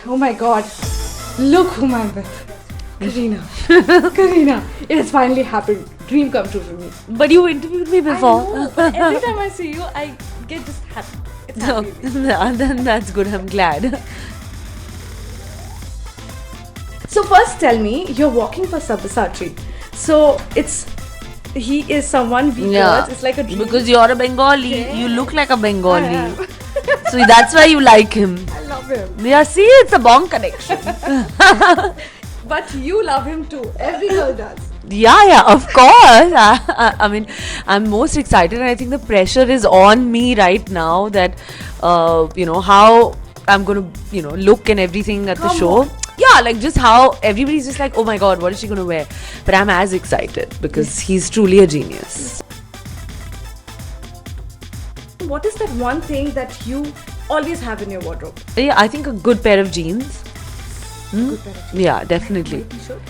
Oh my God. Look whom I'm with. Karina. Karina. It has finally happened. Dream come true for me. But you interviewed me before. I know, but every time I see you, I get just happy. It's No, happy. then that's good. I'm glad. So first tell me, you're walking for Sabyasachi. So he is someone we girls, it's like a dream. Because you're a Bengali. Yeah. You look like a I Bengali. am. So that's why you like him. I love him. Yeah, see, it's a bong connection. But you love him too. Every girl does. Yeah, of course. I mean, I'm most excited, and I think the pressure is on me right now that, how I'm going to, look and everything at the Come show. on. Yeah, like just how everybody's just like, oh my God, what is she going to wear? But I'm as excited because he's truly a genius. What is that one thing that you always have in your wardrobe? Yeah, I think a good pair of jeans. Good pair of jeans. Yeah, definitely. White t-shirt.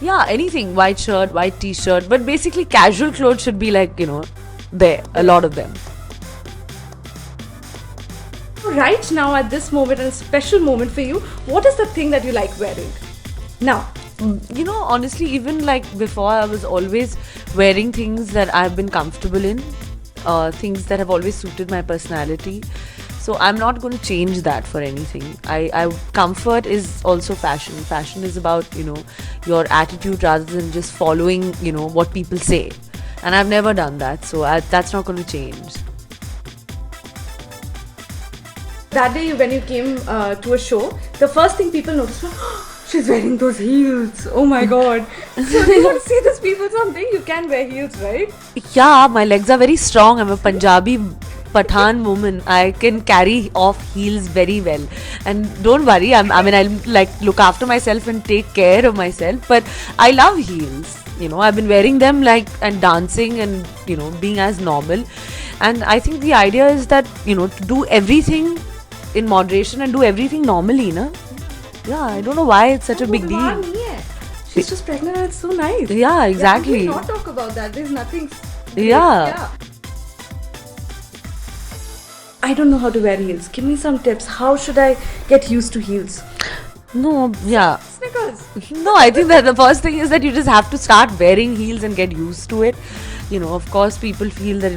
Yeah, anything. White shirt, white t-shirt. But basically casual clothes should be like, there. A lot of them. Right now at this moment, and a special moment for you, what is the thing that you like wearing? Now. Honestly, even like before, I was always wearing things that I've been comfortable in. Things that have always suited my personality. So I'm not going to change that for anything. Comfort is also fashion. Fashion is about, your attitude rather than just following, what people say. And I've never done that. So that's not going to change. That day when you came to a show, the first thing people noticed was, oh, she's wearing those heels. Oh my God. So you don't see these people something, you can wear heels, right? Yeah, my legs are very strong. I'm a Punjabi Pathan woman. I can carry off heels very well. And don't worry, I'll like look after myself and take care of myself. But I love heels. I've been wearing them and dancing and, being as normal. And I think the idea is that, to do everything in moderation and do everything normally, na? Yeah, I don't know why it's such a big deal. She's just pregnant and it's so nice. Yeah, exactly. We not talk about that. There's nothing. Yeah. I don't know how to wear heels. Give me some tips. How should I get used to heels? No, yeah. Sneakers. No, I think that the first thing is that you just have to start wearing heels and get used to it. Of course, people feel that,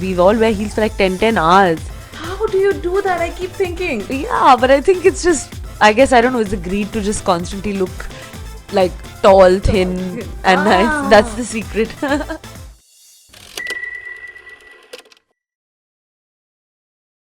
we all wear heels for like 10 hours. How do you do that? I keep thinking. Yeah, but I think it's just, I guess, I don't know, it's the greed to just constantly look like tall, thin, and nice. That's the secret.